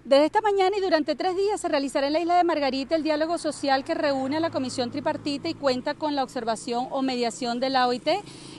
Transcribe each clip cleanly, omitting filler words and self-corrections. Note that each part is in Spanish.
Desde esta mañana y durante 3 días se realizará en la isla de Margarita el diálogo social que reúne a la Comisión Tripartita y cuenta con la observación o mediación de la OIT.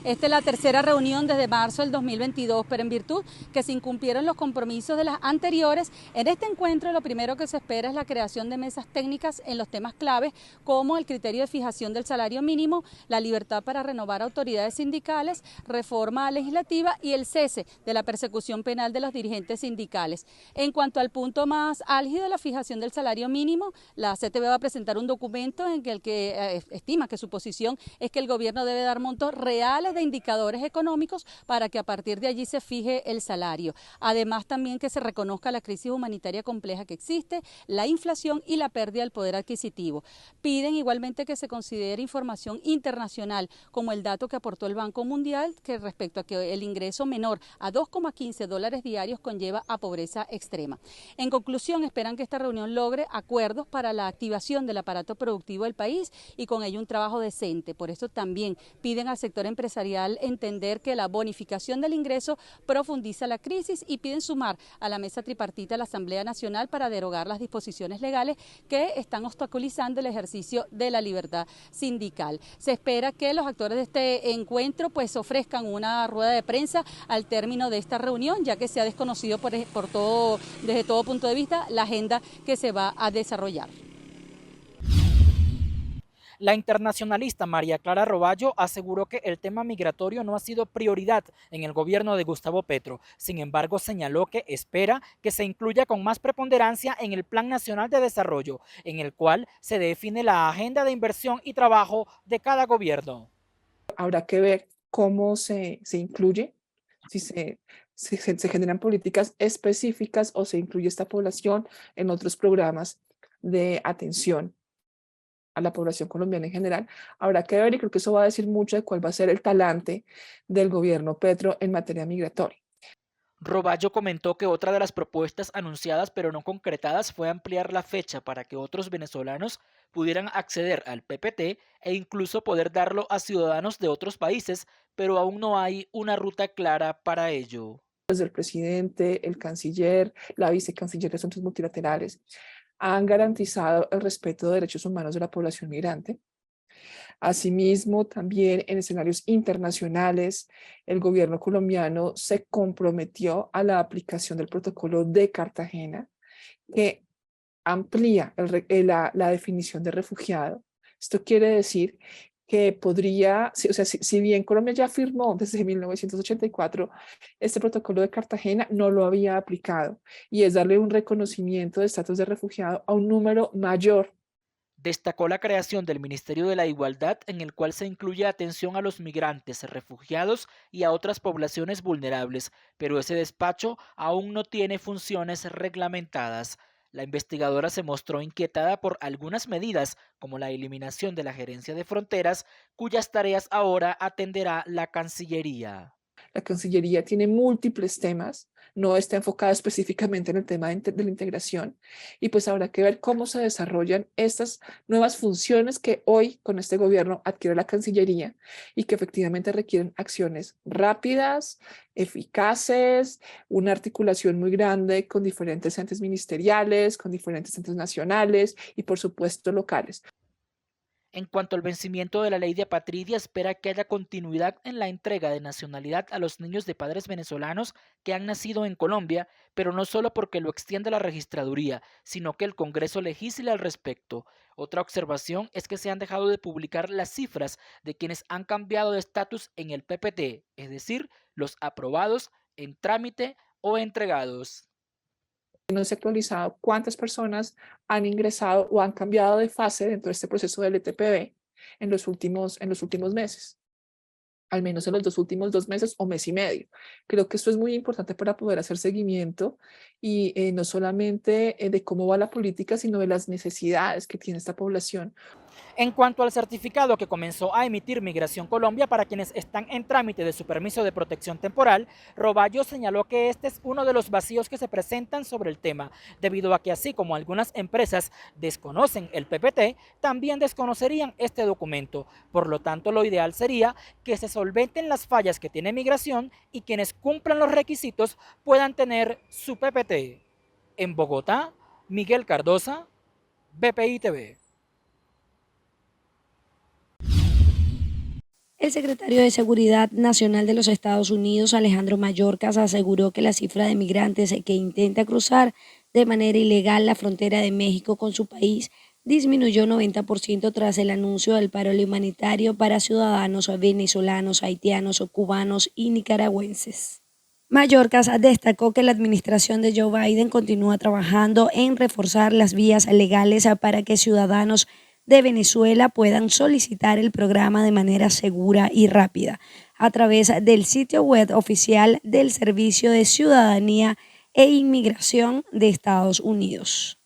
Esta es la tercera reunión desde marzo del 2022, pero en virtud que se incumplieron los compromisos de las anteriores, en este encuentro lo primero que se espera es la creación de mesas técnicas en los temas claves como el criterio de fijación del salario mínimo, la libertad para renovar autoridades sindicales, reforma legislativa y el cese de la persecución penal de los dirigentes sindicales. En cuanto al punto más álgido de la fijación del salario mínimo, la CTB va a presentar un documento en el que estima que su posición es que el gobierno debe dar montos reales de indicadores económicos para que a partir de allí se fije el salario. Además también que se reconozca la crisis humanitaria compleja que existe, la inflación y la pérdida del poder adquisitivo. Piden igualmente que se considere información internacional como el dato que aportó el Banco Mundial que respecto a que el ingreso menor a $2,15 diarios conlleva a pobreza extrema. En conclusión, esperan que esta reunión logre acuerdos para la activación del aparato productivo del país y con ello un trabajo decente. Por eso también piden al sector empresarial entender que la bonificación del ingreso profundiza la crisis y piden sumar a la mesa tripartita a la Asamblea Nacional para derogar las disposiciones legales que están obstaculizando el ejercicio de la libertad sindical. Se espera que los actores de este encuentro pues ofrezcan una rueda de prensa al término de esta reunión, ya que se ha desconocido desde todo punto de vista la agenda que se va a desarrollar. La internacionalista María Clara Roballo aseguró que el tema migratorio no ha sido prioridad en el gobierno de Gustavo Petro. Sin embargo, señaló que espera que se incluya con más preponderancia en el Plan Nacional de Desarrollo, en el cual se define la agenda de inversión y trabajo de cada gobierno. Habrá que ver cómo se incluye, si se generan políticas específicas o se incluye esta población en otros programas de atención a la población colombiana en general. Habrá que ver y creo que eso va a decir mucho de cuál va a ser el talante del gobierno Petro en materia migratoria. Roballo comentó que otra de las propuestas anunciadas pero no concretadas fue ampliar la fecha para que otros venezolanos pudieran acceder al PPT e incluso poder darlo a ciudadanos de otros países, pero aún no hay una ruta clara para ello. Desde el presidente, el canciller, la vicecanciller de Asuntos Multilaterales han garantizado el respeto de derechos humanos de la población migrante. Asimismo, también en escenarios internacionales, el gobierno colombiano se comprometió a la aplicación del protocolo de Cartagena, que amplía la definición de refugiado. Esto quiere decir que podría, si bien Colombia ya firmó desde 1984 este protocolo de Cartagena, no lo había aplicado, y es darle un reconocimiento de estatus de refugiado a un número mayor. Destacó la creación del Ministerio de la Igualdad, en el cual se incluye atención a los migrantes, refugiados y a otras poblaciones vulnerables, pero ese despacho aún no tiene funciones reglamentadas. La investigadora se mostró inquietada por algunas medidas, como la eliminación de la gerencia de fronteras, cuyas tareas ahora atenderá la Cancillería. La Cancillería tiene múltiples temas, no está enfocada específicamente en el tema de la integración, y pues habrá que ver cómo se desarrollan estas nuevas funciones que hoy con este gobierno adquiere la Cancillería y que efectivamente requieren acciones rápidas, eficaces, una articulación muy grande con diferentes entes ministeriales, con diferentes entes nacionales y por supuesto locales. En cuanto al vencimiento de la ley de apatridia, espera que haya continuidad en la entrega de nacionalidad a los niños de padres venezolanos que han nacido en Colombia, pero no solo porque lo extiende la registraduría, sino que el Congreso legisle al respecto. Otra observación es que se han dejado de publicar las cifras de quienes han cambiado de estatus en el PPT, es decir, los aprobados, en trámite o entregados. No se ha actualizado cuántas personas han ingresado o han cambiado de fase dentro de este proceso del ETPB en los últimos meses, al menos en los últimos 2 meses o mes y medio. Creo que esto es muy importante para poder hacer seguimiento y no solamente de cómo va la política, sino de las necesidades que tiene esta población. En cuanto al certificado que comenzó a emitir Migración Colombia para quienes están en trámite de su permiso de protección temporal, Roballo señaló que este es uno de los vacíos que se presentan sobre el tema, debido a que así como algunas empresas desconocen el PPT, también desconocerían este documento. Por lo tanto, lo ideal sería que se solventen las fallas que tiene Migración y quienes cumplan los requisitos puedan tener su PPT. En Bogotá, Miguel Cardosa, BPI TV. El secretario de Seguridad Nacional de los Estados Unidos, Alejandro Mayorkas, aseguró que la cifra de migrantes que intenta cruzar de manera ilegal la frontera de México con su país disminuyó 90% tras el anuncio del paro humanitario para ciudadanos venezolanos, haitianos, cubanos y nicaragüenses. Mayorkas destacó que la administración de Joe Biden continúa trabajando en reforzar las vías legales para que ciudadanos de Venezuela puedan solicitar el programa de manera segura y rápida a través del sitio web oficial del Servicio de Ciudadanía e Inmigración de Estados Unidos.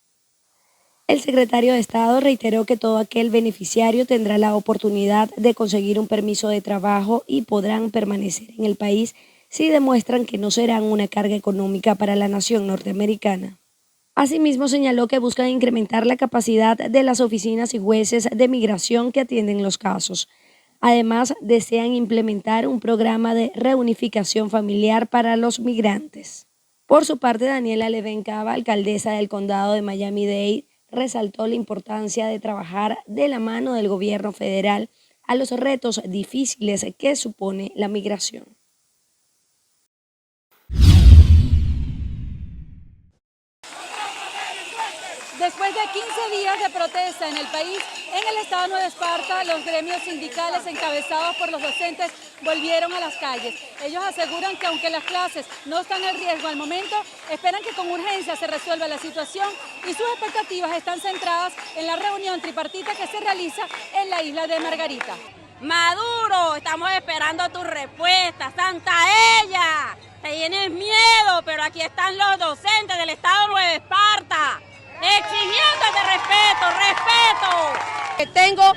El secretario de Estado reiteró que todo aquel beneficiario tendrá la oportunidad de conseguir un permiso de trabajo y podrán permanecer en el país si demuestran que no serán una carga económica para la nación norteamericana. Asimismo, señaló que buscan incrementar la capacidad de las oficinas y jueces de migración que atienden los casos. Además, desean implementar un programa de reunificación familiar para los migrantes. Por su parte, Daniela Leven Cava, alcaldesa del condado de Miami-Dade, resaltó la importancia de trabajar de la mano del gobierno federal a los retos difíciles que supone la migración. Después de 15 días de protesta en el país, en el estado de Nueva Esparta, los gremios sindicales encabezados por los docentes volvieron a las calles. Ellos aseguran que aunque las clases no están en riesgo al momento, esperan que con urgencia se resuelva la situación y sus expectativas están centradas en la reunión tripartita que se realiza en la isla de Margarita. Maduro, estamos esperando tu respuesta, Santa ella. Te tienes miedo, pero aquí están los docentes del estado de Nueva Esparta. Exigiéndote respeto. Tengo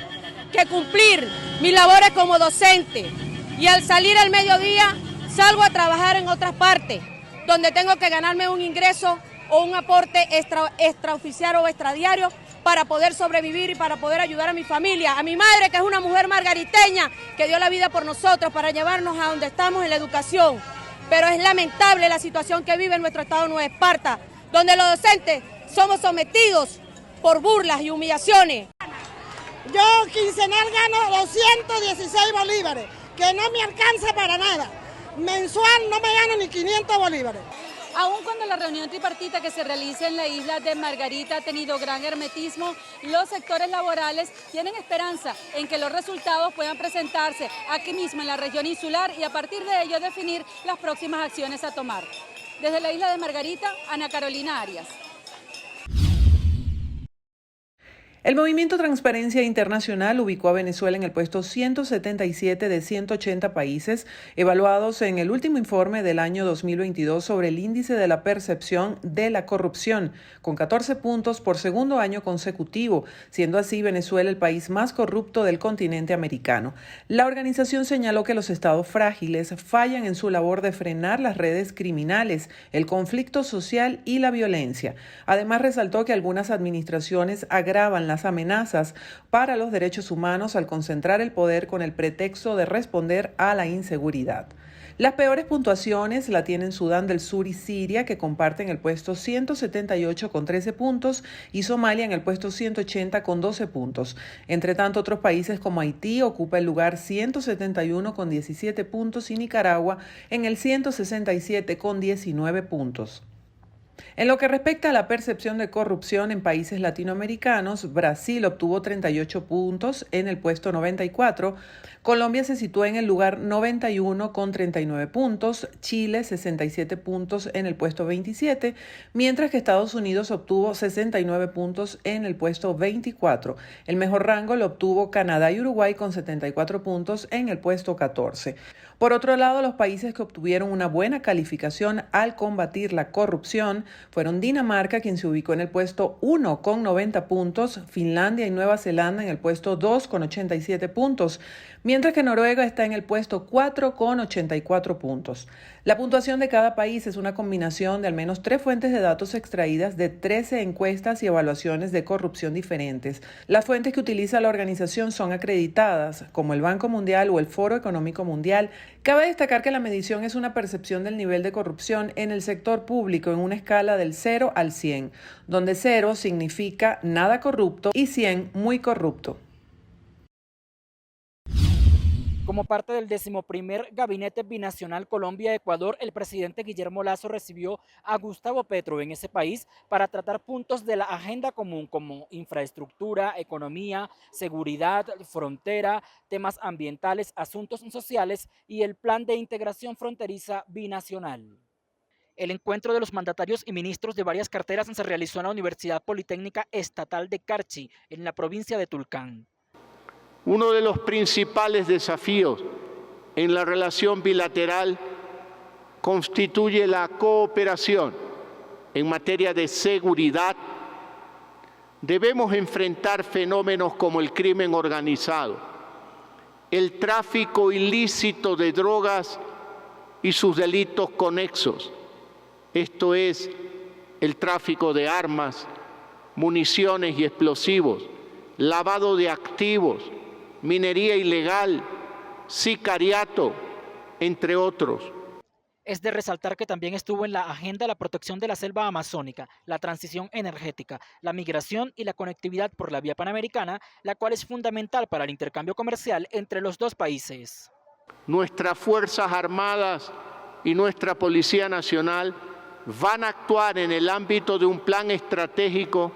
que cumplir mis labores como docente y al salir al mediodía salgo a trabajar en otras partes donde tengo que ganarme un ingreso o un aporte extraoficial o extradiario para poder sobrevivir y para poder ayudar a mi familia, a mi madre que es una mujer margariteña que dio la vida por nosotros para llevarnos a donde estamos en la educación. Pero es lamentable la situación que vive en nuestro estado de Nueva Esparta, donde los docentes somos sometidos por burlas y humillaciones. Yo quincenal gano 216 bolívares, que no me alcanza para nada. Mensual no me gano ni 500 bolívares. Aun cuando la reunión tripartita que se realiza en la isla de Margarita ha tenido gran hermetismo, los sectores laborales tienen esperanza en que los resultados puedan presentarse aquí mismo en la región insular y a partir de ello definir las próximas acciones a tomar. Desde la isla de Margarita, Ana Carolina Arias. El Movimiento Transparencia Internacional ubicó a Venezuela en el puesto 177 de 180 países evaluados en el último informe del año 2022 sobre el índice de la percepción de la corrupción, con 14 puntos por segundo año consecutivo, siendo así Venezuela el país más corrupto del continente americano. La organización señaló que los estados frágiles fallan en su labor de frenar las redes criminales, el conflicto social y la violencia. Además, resaltó que algunas administraciones agravan las amenazas para los derechos humanos al concentrar el poder con el pretexto de responder a la inseguridad. Las peores puntuaciones la tienen Sudán del Sur y Siria, que comparten el puesto 178 con 13 puntos, y Somalia en el puesto 180 con 12 puntos. Entre tanto, otros países como Haití ocupa el lugar 171 con 17 puntos y Nicaragua en el 167 con 19 puntos. En lo que respecta a la percepción de corrupción en países latinoamericanos, Brasil obtuvo 38 puntos en el puesto 94, Colombia se situó en el lugar 91 con 39 puntos, Chile 67 puntos en el puesto 27, mientras que Estados Unidos obtuvo 69 puntos en el puesto 24. El mejor rango lo obtuvo Canadá y Uruguay con 74 puntos en el puesto 14. Por otro lado, los países que obtuvieron una buena calificación al combatir la corrupción fueron Dinamarca, quien se ubicó en el puesto 1 con 90 puntos, Finlandia y Nueva Zelanda en el puesto 2 con 87 puntos, mientras que Noruega está en el puesto 4 con 84 puntos. La puntuación de cada país es una combinación de al menos 3 fuentes de datos extraídas de 13 encuestas y evaluaciones de corrupción diferentes. Las fuentes que utiliza la organización son acreditadas, como el Banco Mundial o el Foro Económico Mundial. Cabe destacar que la medición es una percepción del nivel de corrupción en el sector público en una escala escala del 0 al 100, donde 0 significa nada corrupto y 100 muy corrupto. Como parte del 11º Gabinete Binacional Colombia-Ecuador, el presidente Guillermo Lasso recibió a Gustavo Petro en ese país para tratar puntos de la agenda común como infraestructura, economía, seguridad, frontera, temas ambientales, asuntos sociales y el plan de integración fronteriza binacional. El encuentro de los mandatarios y ministros de varias carteras se realizó en la Universidad Politécnica Estatal de Carchi, en la provincia de Tulcán. Uno de los principales desafíos en la relación bilateral constituye la cooperación en materia de seguridad. Debemos enfrentar fenómenos como el crimen organizado, el tráfico ilícito de drogas y sus delitos conexos. Esto es el tráfico de armas, municiones y explosivos, lavado de activos, minería ilegal, sicariato, entre otros. Es de resaltar que también estuvo en la agenda la protección de la selva amazónica, la transición energética, la migración y la conectividad por la vía panamericana, la cual es fundamental para el intercambio comercial entre los dos países. Nuestras Fuerzas Armadas y nuestra Policía Nacional van a actuar en el ámbito de un plan estratégico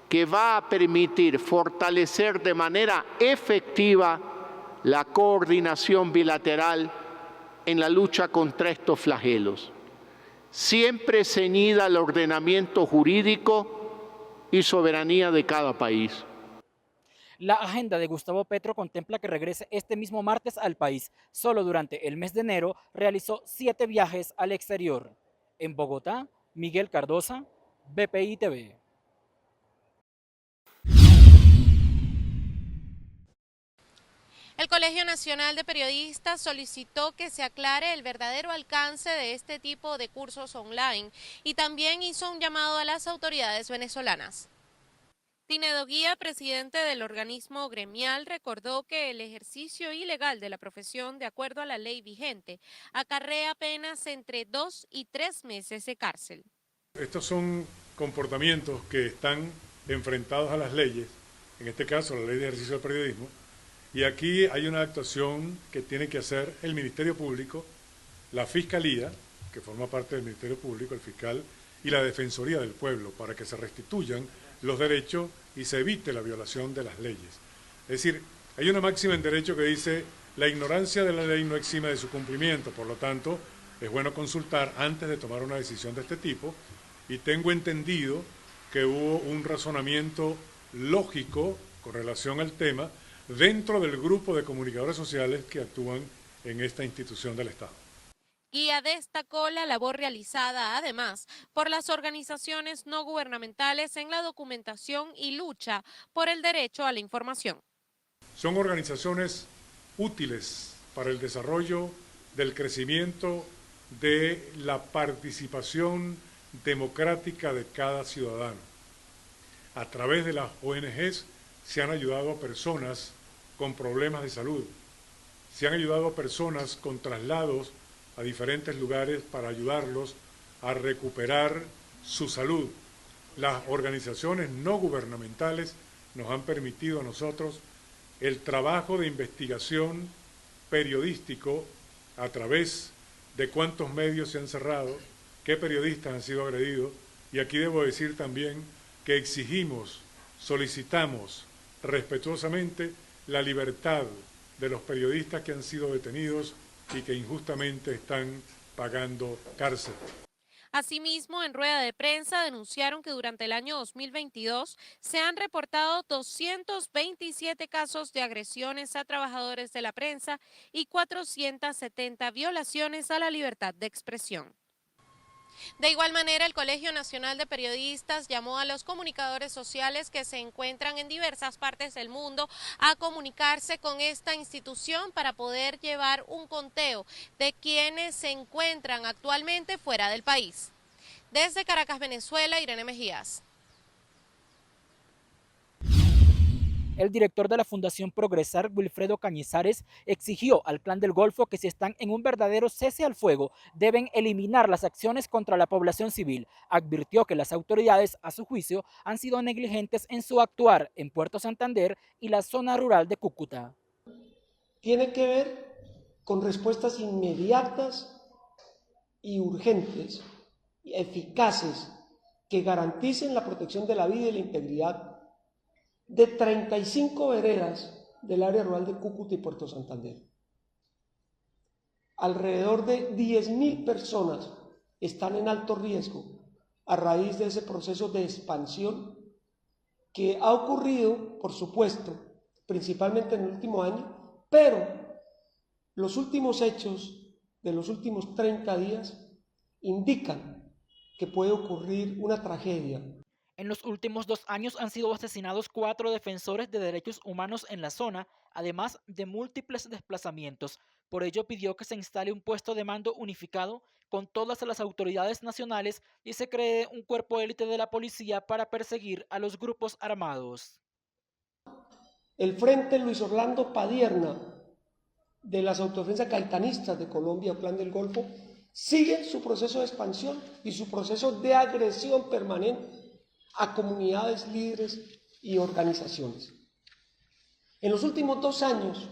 que va a permitir fortalecer de manera efectiva la coordinación bilateral en la lucha contra estos flagelos, siempre ceñida al ordenamiento jurídico y soberanía de cada país. La agenda de Gustavo Petro contempla que regrese este mismo martes al país. Solo durante el mes de enero realizó 7 viajes al exterior. En Bogotá, Miguel Cardosa, BPI TV. El Colegio Nacional de Periodistas solicitó que se aclare el verdadero alcance de este tipo de cursos online y también hizo un llamado a las autoridades venezolanas. Pinedo Guía, presidente del organismo gremial, recordó que el ejercicio ilegal de la profesión, de acuerdo a la ley vigente, acarrea penas entre 2 y 3 meses de cárcel. Estos son comportamientos que están enfrentados a las leyes, en este caso la ley de ejercicio del periodismo, y aquí hay una actuación que tiene que hacer el Ministerio Público, la Fiscalía, que forma parte del Ministerio Público, el fiscal, y la Defensoría del Pueblo, para que se restituyan los derechos y se evite la violación de las leyes. Es decir, hay una máxima en derecho que dice, la ignorancia de la ley no exime de su cumplimiento, por lo tanto, es bueno consultar antes de tomar una decisión de este tipo, y tengo entendido que hubo un razonamiento lógico con relación al tema, dentro del grupo de comunicadores sociales que actúan en esta institución del Estado. Guía destacó la labor realizada, además, por las organizaciones no gubernamentales en la documentación y lucha por el derecho a la información. Son organizaciones útiles para el desarrollo del crecimiento de la participación democrática de cada ciudadano. A través de las ONGs se han ayudado a personas con problemas de salud, se han ayudado a personas con traslados a diferentes lugares para ayudarlos a recuperar su salud. Las organizaciones no gubernamentales nos han permitido a nosotros el trabajo de investigación periodístico a través de cuántos medios se han cerrado, qué periodistas han sido agredidos, y aquí debo decir también que exigimos, solicitamos respetuosamente la libertad de los periodistas que han sido detenidos y que injustamente están pagando cárcel. Asimismo, en rueda de prensa denunciaron que durante el año 2022 se han reportado 227 casos de agresiones a trabajadores de la prensa y 470 violaciones a la libertad de expresión. De igual manera, el Colegio Nacional de Periodistas llamó a los comunicadores sociales que se encuentran en diversas partes del mundo a comunicarse con esta institución para poder llevar un conteo de quienes se encuentran actualmente fuera del país. Desde Caracas, Venezuela, Irene Mejías. El director de la Fundación Progresar, Wilfredo Cañizares, exigió al Clan del Golfo que si están en un verdadero cese al fuego, deben eliminar las acciones contra la población civil. Advirtió que las autoridades, a su juicio, han sido negligentes en su actuar en Puerto Santander y la zona rural de Cúcuta. Tiene que ver con respuestas inmediatas y urgentes, eficaces, que garanticen la protección de la vida y la integridad de 35 veredas del área rural de Cúcuta y Puerto Santander. Alrededor de 10.000 personas están en alto riesgo a raíz de ese proceso de expansión que ha ocurrido, por supuesto, principalmente en el último año, pero los últimos hechos de los últimos 30 días indican que puede ocurrir una tragedia. En los últimos 2 años han sido asesinados 4 defensores de derechos humanos en la zona, además de múltiples desplazamientos. Por ello pidió que se instale un puesto de mando unificado con todas las autoridades nacionales y se cree un cuerpo élite de la policía para perseguir a los grupos armados. El Frente Luis Orlando Padierna de las autodefensas gaitanistas de Colombia, Clan del Golfo, sigue su proceso de expansión y su proceso de agresión permanente a comunidades líderes y organizaciones. En los últimos 2 años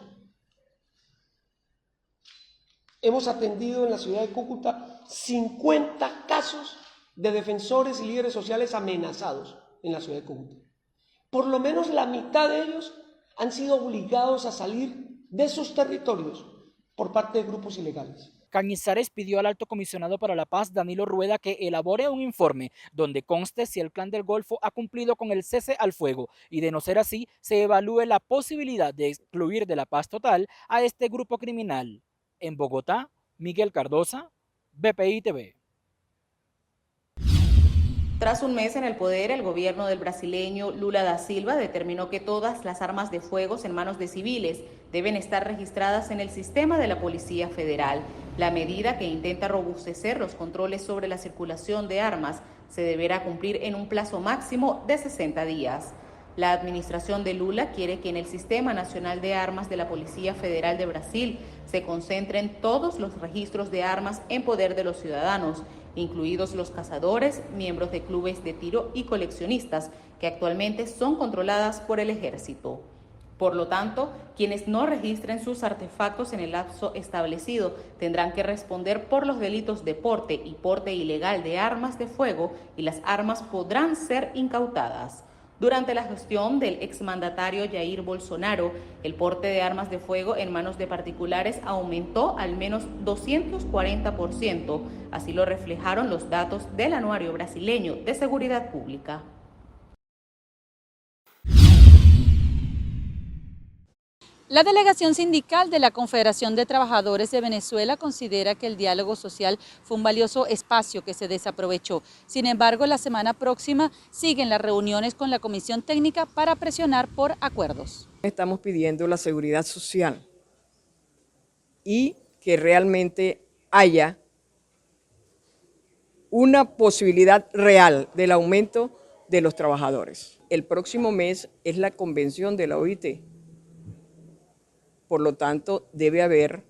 hemos atendido en la ciudad de Cúcuta 50 casos de defensores y líderes sociales amenazados en la ciudad de Cúcuta. Por lo menos la mitad de ellos han sido obligados a salir de sus territorios por parte de grupos ilegales. Cañizares pidió al Alto Comisionado para la Paz, Danilo Rueda, que elabore un informe donde conste si el Clan del Golfo ha cumplido con el cese al fuego y, de no ser así, se evalúe la posibilidad de excluir de la paz total a este grupo criminal. En Bogotá, Miguel Cardosa, BPI TV. Tras un mes en el poder, el gobierno del brasileño Lula da Silva determinó que todas las armas de fuego en manos de civiles deben estar registradas en el sistema de la Policía Federal. La medida, que intenta robustecer los controles sobre la circulación de armas, se deberá cumplir en un plazo máximo de 60 días. La administración de Lula quiere que en el Sistema Nacional de Armas de la Policía Federal de Brasil se concentren todos los registros de armas en poder de los ciudadanos, incluidos los cazadores, miembros de clubes de tiro y coleccionistas, que actualmente son controladas por el ejército. Por lo tanto, quienes no registren sus artefactos en el lapso establecido tendrán que responder por los delitos de porte y porte ilegal de armas de fuego, y las armas podrán ser incautadas. Durante la gestión del exmandatario Jair Bolsonaro, el porte de armas de fuego en manos de particulares aumentó al menos 240%, así lo reflejaron los datos del Anuario Brasileño de Seguridad Pública. La delegación sindical de la Confederación de Trabajadores de Venezuela considera que el diálogo social fue un valioso espacio que se desaprovechó. Sin embargo, la semana próxima siguen las reuniones con la Comisión Técnica para presionar por acuerdos. Estamos pidiendo la seguridad social y que realmente haya una posibilidad real del aumento de los trabajadores. El próximo mes es la convención de la OIT. Por lo tanto, debe haber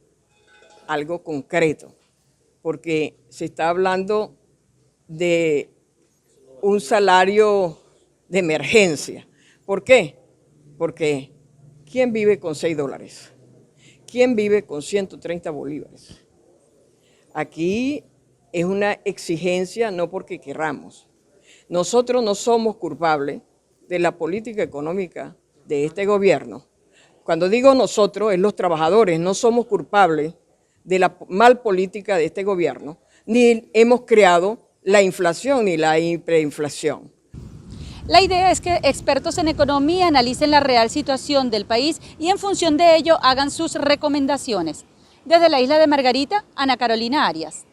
algo concreto, porque se está hablando de un salario de emergencia. ¿Por qué? Porque ¿quién vive con $6? ¿Quién vive con 130 bolívares? Aquí es una exigencia no porque querramos. Nosotros no somos culpables de la política económica de este gobierno. Cuando digo nosotros, es los trabajadores, no somos culpables de la mal política de este gobierno, ni hemos creado la inflación ni la hiperinflación. La idea es que expertos en economía analicen la real situación del país y en función de ello hagan sus recomendaciones. Desde la isla de Margarita, Ana Carolina Arias.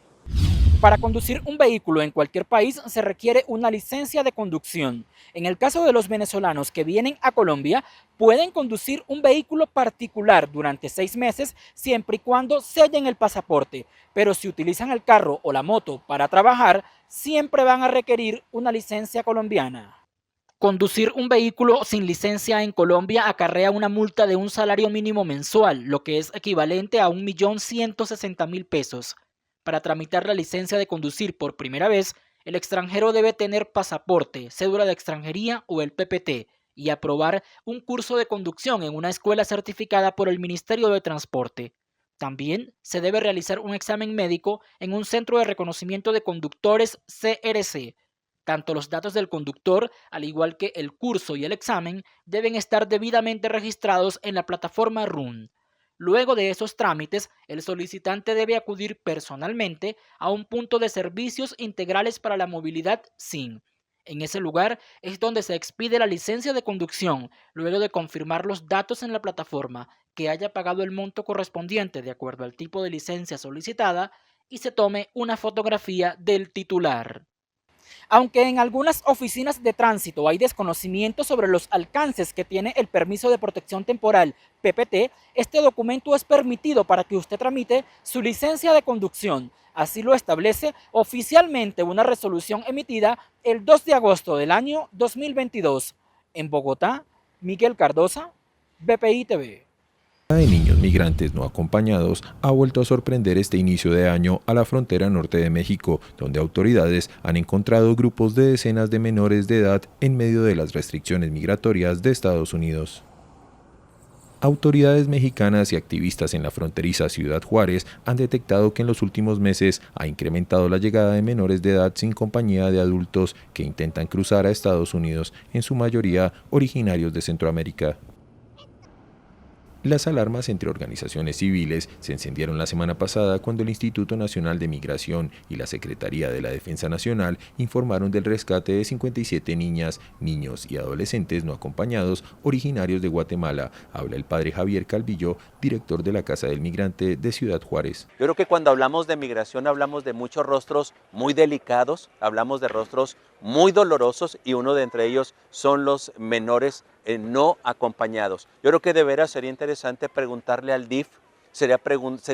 Para conducir un vehículo en cualquier país se requiere una licencia de conducción. En el caso de los venezolanos que vienen a Colombia, pueden conducir un vehículo particular durante 6 meses siempre y cuando sellen el pasaporte. Pero si utilizan el carro o la moto para trabajar, siempre van a requerir una licencia colombiana. Conducir un vehículo sin licencia en Colombia acarrea una multa de un salario mínimo mensual, lo que es equivalente a 1.160.000 pesos. Para tramitar la licencia de conducir por primera vez, el extranjero debe tener pasaporte, cédula de extranjería o el PPT y aprobar un curso de conducción en una escuela certificada por el Ministerio de Transporte. También se debe realizar un examen médico en un centro de reconocimiento de conductores CRC. Tanto los datos del conductor, al igual que el curso y el examen, deben estar debidamente registrados en la plataforma RUN. Luego de esos trámites, el solicitante debe acudir personalmente a un punto de servicios integrales para la movilidad SIN. En ese lugar es donde se expide la licencia de conducción, luego de confirmar los datos en la plataforma, que haya pagado el monto correspondiente de acuerdo al tipo de licencia solicitada y se tome una fotografía del titular. Aunque en algunas oficinas de tránsito hay desconocimiento sobre los alcances que tiene el permiso de protección temporal PPT, este documento es permitido para que usted tramite su licencia de conducción. Así lo establece oficialmente una resolución emitida el 2 de agosto del año 2022. En Bogotá, Miguel Cardosa, BPI TV. De niños migrantes no acompañados ha vuelto a sorprender este inicio de año a la frontera norte de México, donde autoridades han encontrado grupos de decenas de menores de edad en medio de las restricciones migratorias de Estados Unidos. Autoridades mexicanas y activistas en la fronteriza Ciudad Juárez han detectado que en los últimos meses ha incrementado la llegada de menores de edad sin compañía de adultos que intentan cruzar a Estados Unidos, en su mayoría originarios de Centroamérica. Las alarmas entre organizaciones civiles se encendieron la semana pasada cuando el Instituto Nacional de Migración y la Secretaría de la Defensa Nacional informaron del rescate de 57 niñas, niños y adolescentes no acompañados originarios de Guatemala. Habla el padre Javier Calvillo, director de la Casa del Migrante de Ciudad Juárez. Yo creo que cuando hablamos de migración hablamos de muchos rostros muy delicados, hablamos de rostros muy dolorosos y uno de entre ellos son los menores no acompañados. Yo creo que de veras sería interesante preguntarle al DIF, sería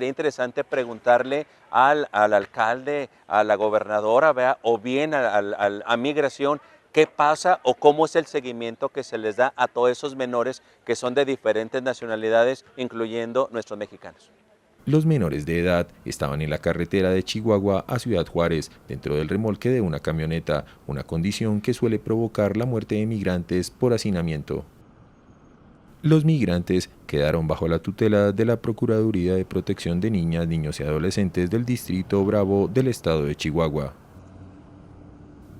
interesante preguntarle al alcalde, a la gobernadora, ¿verdad? O bien a Migración, qué pasa o cómo es el seguimiento que se les da a todos esos menores que son de diferentes nacionalidades, incluyendo nuestros mexicanos. Los menores de edad estaban en la carretera de Chihuahua a Ciudad Juárez, dentro del remolque de una camioneta, una condición que suele provocar la muerte de migrantes por hacinamiento. Los migrantes quedaron bajo la tutela de la Procuraduría de Protección de Niñas, Niños y Adolescentes del Distrito Bravo del Estado de Chihuahua.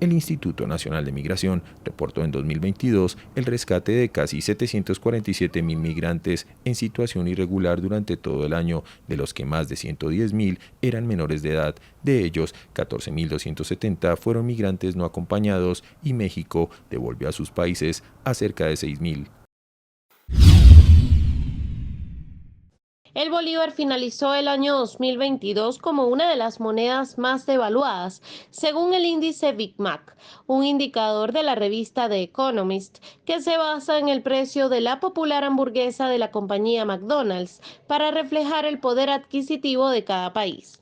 El Instituto Nacional de Migración reportó en 2022 el rescate de casi 747.000 migrantes en situación irregular durante todo el año, de los que más de 110.000 eran menores de edad. De ellos, 14.270 fueron migrantes no acompañados y México devolvió a sus países a cerca de 6.000. El bolívar finalizó el año 2022 como una de las monedas más devaluadas, según el índice Big Mac, un indicador de la revista The Economist que se basa en el precio de la popular hamburguesa de la compañía McDonald's para reflejar el poder adquisitivo de cada país.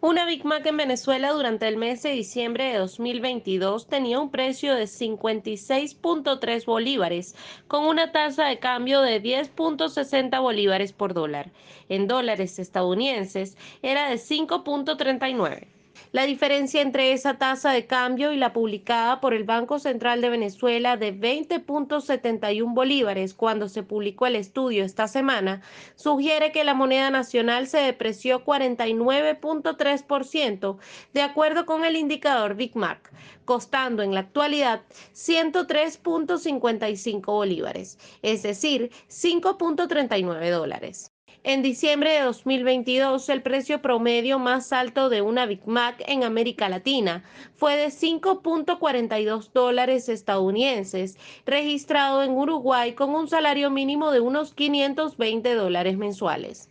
Una Big Mac en Venezuela durante el mes de diciembre de 2022 tenía un precio de 56.3 bolívares, con una tasa de cambio de 10.60 bolívares por dólar. En dólares estadounidenses era de 5.39. La diferencia entre esa tasa de cambio y la publicada por el Banco Central de Venezuela de 20.71 bolívares cuando se publicó el estudio esta semana sugiere que la moneda nacional se depreció 49.3% de acuerdo con el indicador Big Mac, costando en la actualidad 103.55 bolívares, es decir, 5.39 dólares. En diciembre de 2022, el precio promedio más alto de una Big Mac en América Latina fue de 5.42 dólares estadounidenses, registrado en Uruguay con un salario mínimo de unos 520 dólares mensuales.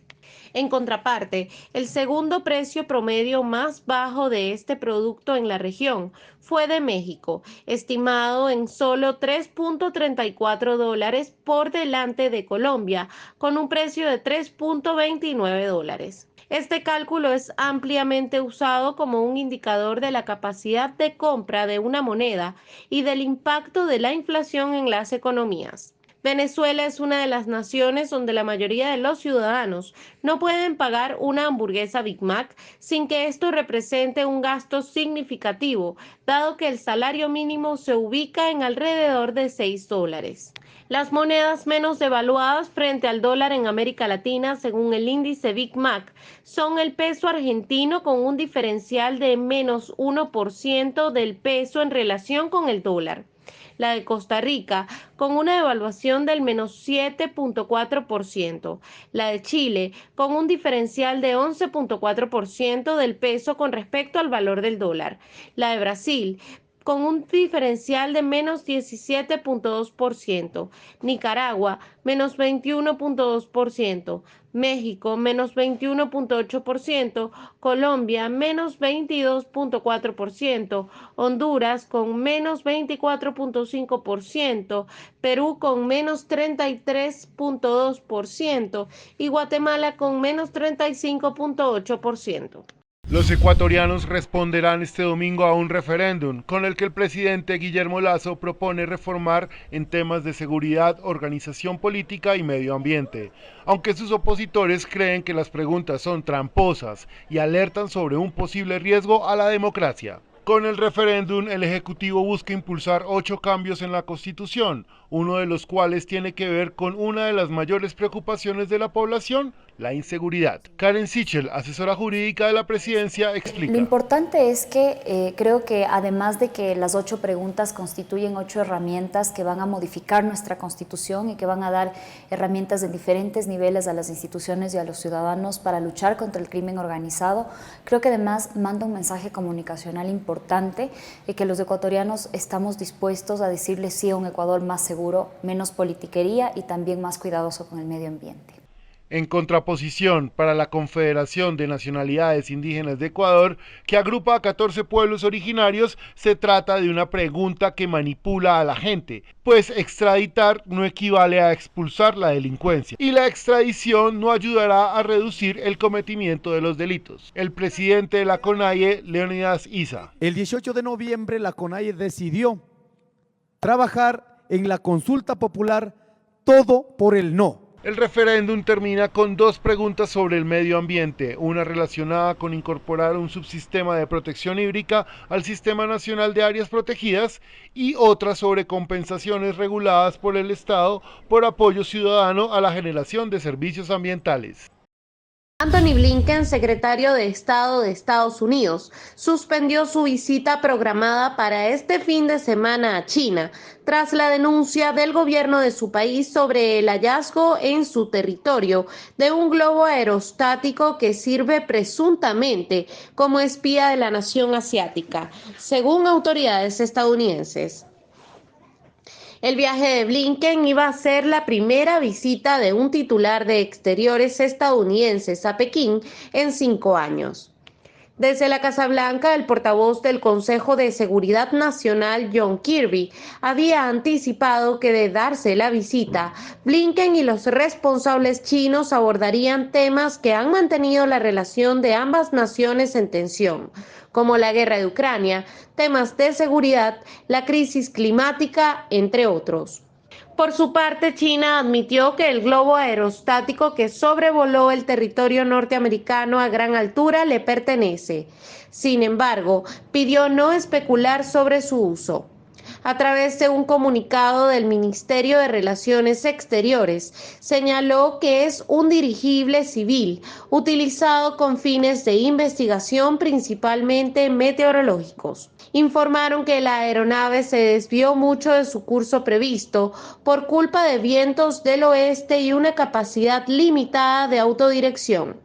En contraparte, el segundo precio promedio más bajo de este producto en la región fue de México, estimado en solo 3.34 dólares por delante de Colombia, con un precio de 3.29 dólares. Este cálculo es ampliamente usado como un indicador de la capacidad de compra de una moneda y del impacto de la inflación en las economías. Venezuela es una de las naciones donde la mayoría de los ciudadanos no pueden pagar una hamburguesa Big Mac sin que esto represente un gasto significativo, dado que el salario mínimo se ubica en alrededor de $6. Las monedas menos devaluadas frente al dólar en América Latina, según el índice Big Mac, son el peso argentino con un diferencial de menos 1% del peso en relación con el dólar. La de Costa Rica, con una devaluación del menos 7.4%, la de Chile, con un diferencial de 11.4% del peso con respecto al valor del dólar, la de Brasil, con un diferencial de menos 17.2%, Nicaragua, menos 21.2%, México, menos 21.8%, Colombia, menos 22.4%, Honduras, con menos 24.5%, Perú, con menos 33.2% y Guatemala, con menos 35.8%. Los ecuatorianos responderán este domingo a un referéndum con el que el presidente Guillermo Lasso propone reformar en temas de seguridad, organización política y medio ambiente, aunque sus opositores creen que las preguntas son tramposas y alertan sobre un posible riesgo a la democracia. Con el referéndum, el Ejecutivo busca impulsar 8 cambios en la Constitución, uno de los cuales tiene que ver con una de las mayores preocupaciones de la población, la inseguridad. Karen Sichel, asesora jurídica de la presidencia, explica. Lo importante es que creo que además de que las 8 preguntas constituyen 8 herramientas que van a modificar nuestra Constitución y que van a dar herramientas en diferentes niveles a las instituciones y a los ciudadanos para luchar contra el crimen organizado, creo que además manda un mensaje comunicacional importante de que los ecuatorianos estamos dispuestos a decirle sí a un Ecuador más seguro, menos politiquería y también más cuidadoso con el medio ambiente. En contraposición, para la Confederación de Nacionalidades Indígenas de Ecuador, que agrupa a 14 pueblos originarios, se trata de una pregunta que manipula a la gente, pues extraditar no equivale a expulsar la delincuencia, y la extradición no ayudará a reducir el cometimiento de los delitos. El presidente de la CONAIE, Leonidas Issa. El 18 de noviembre la CONAIE decidió trabajar en la consulta popular todo por el no. El referéndum termina con 2 preguntas sobre el medio ambiente, una relacionada con incorporar un subsistema de protección hídrica al Sistema Nacional de Áreas Protegidas y otra sobre compensaciones reguladas por el Estado por apoyo ciudadano a la generación de servicios ambientales. Anthony Blinken, secretario de Estado de Estados Unidos, suspendió su visita programada para este fin de semana a China, tras la denuncia del gobierno de su país sobre el hallazgo en su territorio de un globo aerostático que sirve presuntamente como espía de la nación asiática, según autoridades estadounidenses. El viaje de Blinken iba a ser la primera visita de un titular de Exteriores estadounidenses a Pekín en 5 años. Desde la Casa Blanca, el portavoz del Consejo de Seguridad Nacional, John Kirby, había anticipado que de darse la visita, Blinken y los responsables chinos abordarían temas que han mantenido la relación de ambas naciones en tensión, como la guerra de Ucrania, temas de seguridad, la crisis climática, entre otros. Por su parte, China admitió que el globo aerostático que sobrevoló el territorio norteamericano a gran altura le pertenece. Sin embargo, pidió no especular sobre su uso. A través de un comunicado del Ministerio de Relaciones Exteriores, señaló que es un dirigible civil utilizado con fines de investigación, principalmente meteorológicos. Informaron que la aeronave se desvió mucho de su curso previsto por culpa de vientos del oeste y una capacidad limitada de autodirección.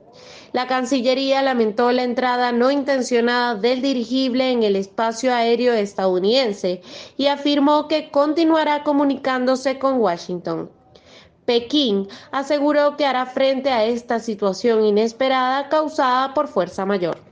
La Cancillería lamentó la entrada no intencionada del dirigible en el espacio aéreo estadounidense y afirmó que continuará comunicándose con Washington. Pekín aseguró que hará frente a esta situación inesperada causada por fuerza mayor.